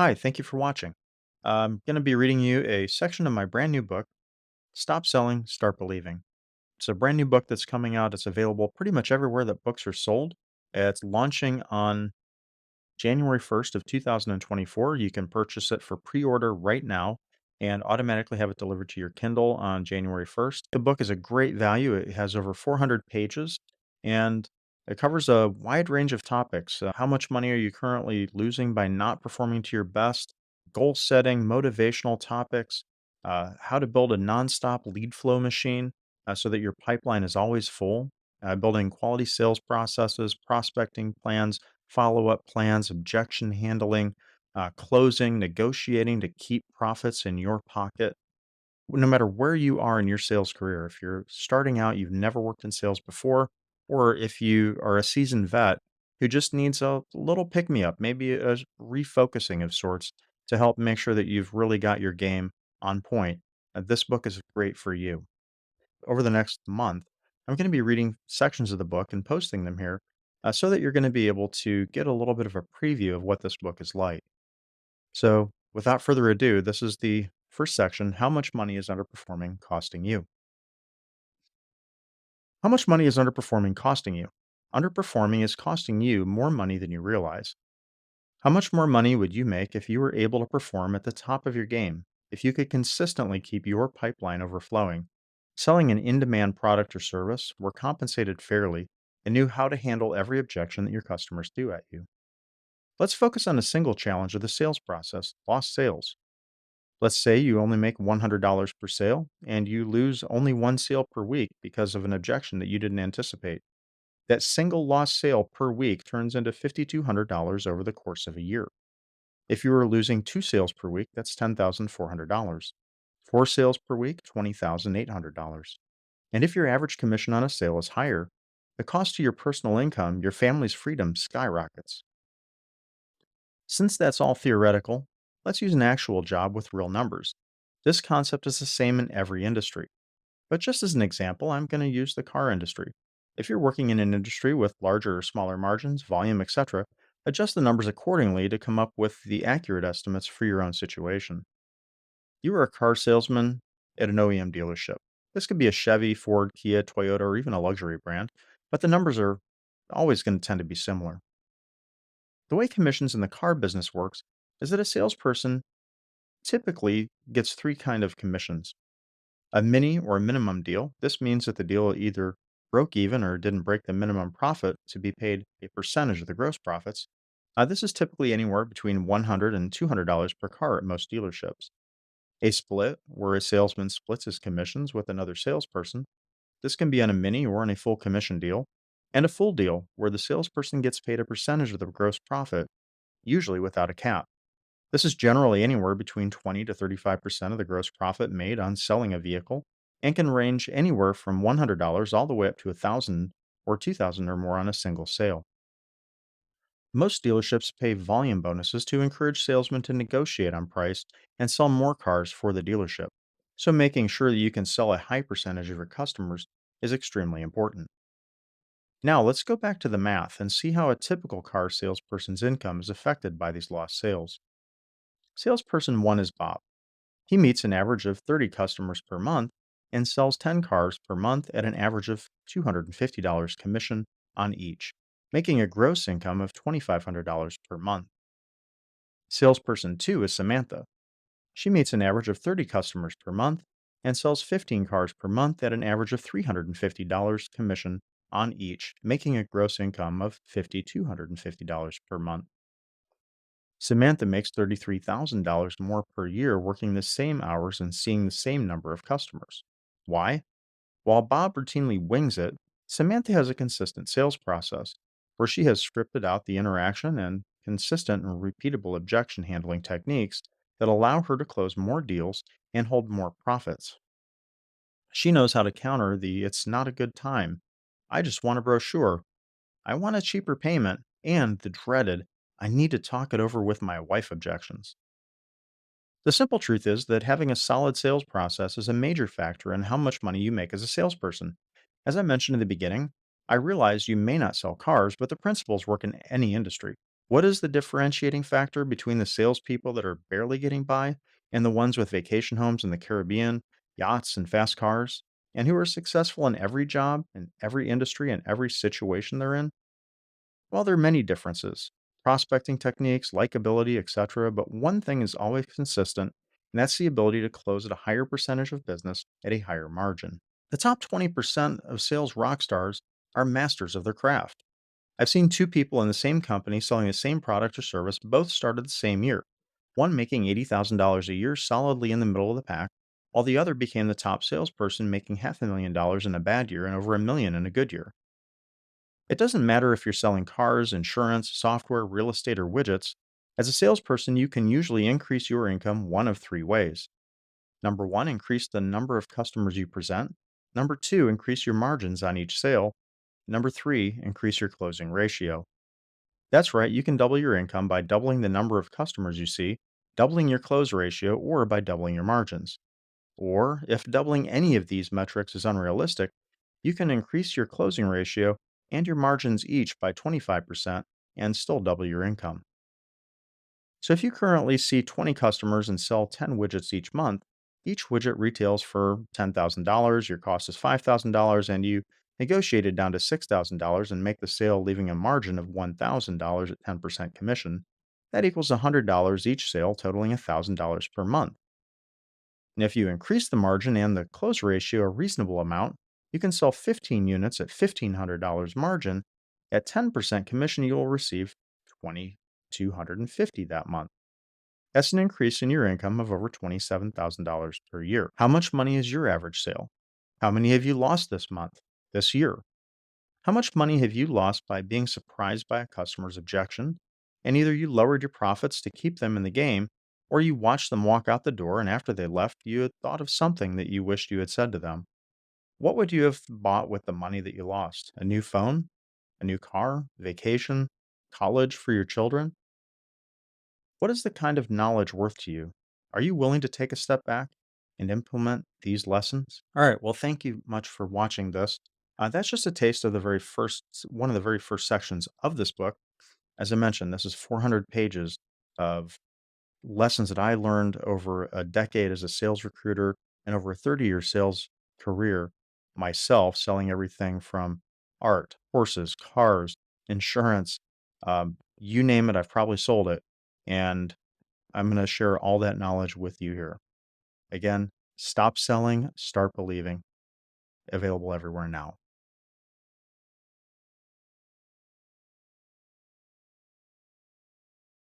Hi, thank you for watching. I'm going to be reading you a section of my brand new book, Stop Selling, Start Believing. It's a brand new book that's coming out. It's available pretty much everywhere that books are sold. It's launching on January 1st of 2024. You can purchase it for pre-order right now and automatically have it delivered to your Kindle on January 1st. The book is a great value. It has over 400 pages and it covers a wide range of topics. How much money are you currently losing by not performing to your best? Goal setting, motivational topics, how to build a nonstop lead flow machine so that your pipeline is always full, building quality sales processes, prospecting plans, follow up plans, objection handling, closing, negotiating to keep profits in your pocket. No matter where you are in your sales career, if you're starting out, you've never worked in sales before, or if you are a seasoned vet who just needs a little pick me up, maybe a refocusing of sorts to help make sure that you've really got your game on point, this book is great for you. Over the next month, I'm going to be reading sections of the book and posting them here so that you're going to be able to get a little bit of a preview of what this book is like. So, without further ado, this is the first section. How much money is underperforming costing you? How much money is underperforming costing you? Underperforming is costing you more money than you realize. How much more money would you make if you were able to perform at the top of your game? If you could consistently keep your pipeline overflowing, selling an in demand product or service, were compensated fairly, and knew how to handle every objection that your customers do at you? Let's focus on a single challenge of the sales process: lost sales. Let's say you only make $100 per sale and you lose only one sale per week because of an objection that you didn't anticipate. That single lost sale per week turns into $5,200 over the course of a year. If you are losing 2 sales per week, that's $10,400. 4 sales per week, $20,800. And if your average commission on a sale is higher, the cost to your personal income, your family's freedom skyrockets. Since that's all theoretical, let's use an actual job with real numbers. This concept is the same in every industry. But just as an example, I'm going to use the car industry. If you're working in an industry with larger or smaller margins, volume, etc., adjust the numbers accordingly to come up with the accurate estimates for your own situation. You are a car salesman at an OEM dealership. This could be a Chevy, Ford, Kia, Toyota, or even a luxury brand, but the numbers are always going to tend to be similar. The way commissions in the car business works is that a salesperson typically gets three kind of commissions: a mini or minimum deal. This means that the deal either broke even or didn't break the minimum profit to be paid a percentage of the gross profits. This is typically anywhere between $100 and $200 per car at most dealerships. A split, where a salesman splits his commissions with another salesperson. This can be on a mini or on a full commission deal. And a full deal, where the salesperson gets paid a percentage of the gross profit, usually without a cap. This is generally anywhere between 20 to 35% of the gross profit made on selling a vehicle and can range anywhere from $100 all the way up to 1000 or 2000 or more on a single sale. Most dealerships pay volume bonuses to encourage salesmen to negotiate on price and sell more cars for the dealership. So making sure that you can sell a high percentage of your customers is extremely important. Now, let's go back to the math and see how a typical car salesperson's income is affected by these lost sales. Salesperson 1 is Bob. He meets an average of 30 customers per month and sells 10 cars per month at an average of $250 commission on each, making a gross income of $2,500 per month. Salesperson 2 is Samantha. She meets an average of 30 customers per month and sells 15 cars per month at an average of $350 commission on each, making a gross income of $5,250 per month. Samantha makes $33,000 more per year working the same hours and seeing the same number of customers. Why? While Bob routinely wings it, Samantha has a consistent sales process where she has scripted out the interaction and consistent and repeatable objection handling techniques that allow her to close more deals and hold more profits. She knows how to counter the "it's not a good time, I just want a brochure, I want a cheaper payment," and the dreaded "I need to talk it over with my wife" objections. The simple truth is that having a solid sales process is a major factor in how much money you make as a salesperson. As I mentioned in the beginning, I realize you may not sell cars, but the principles work in any industry. What is the differentiating factor between the salespeople that are barely getting by and the ones with vacation homes in the Caribbean, yachts, and fast cars, and who are successful in every job, in every industry, and every situation they're in? Well, there are many differences prospecting techniques, likability, etc. But one thing is always consistent, and that's the ability to close at a higher percentage of business at a higher margin. The top 20% of sales rock stars are masters of their craft. I've seen two people in the same company selling the same product or service both started the same year. One making $80,000 a year solidly in the middle of the pack, while the other became the top salesperson making half a million dollars in a bad year and over a million in a good year. It doesn't matter if you're selling cars, insurance, software, real estate, or widgets. As a salesperson, you can usually increase your income one of three ways. Number one, increase the number of customers you present. Number two, increase your margins on each sale. Number three, increase your closing ratio. That's right, you can double your income by doubling the number of customers you see, doubling your close ratio, or by doubling your margins. Or, if doubling any of these metrics is unrealistic, you can increase your closing ratio and your margins each by 25% and still double your income. So, if you currently see 20 customers and sell 10 widgets each month, each widget retails for $10,000, your cost is $5,000, and you negotiate it down to $6,000 and make the sale, leaving a margin of $1,000 at 10% commission. That equals $100 each sale, totaling $1,000 per month. And if you increase the margin and the close ratio a reasonable amount, you can sell 15 units at $1,500 margin. At 10% commission, you will receive $2,250 that month. That's an increase in your income of over $27,000 per year. How much money is your average sale? How many have you lost this month, this year? How much money have you lost by being surprised by a customer's objection? And either you lowered your profits to keep them in the game, or you watched them walk out the door and after they left, you had thought of something that you wished you had said to them. What would you have bought with the money that you lost? A new phone? A new car? Vacation? College for your children? What is the kind of knowledge worth to you? Are you willing to take a step back and implement these lessons? All right. Well, thank you much for watching this. That's just a taste of one of the very first sections of this book. As I mentioned, this is 400 pages of lessons that I learned over a decade as a sales recruiter and over a 30-year sales career myself, selling everything from art, horses, cars, insurance, you name it, I've probably sold it. And I'm going to share all that knowledge with you here. Again, stop selling, start believing. Available everywhere now.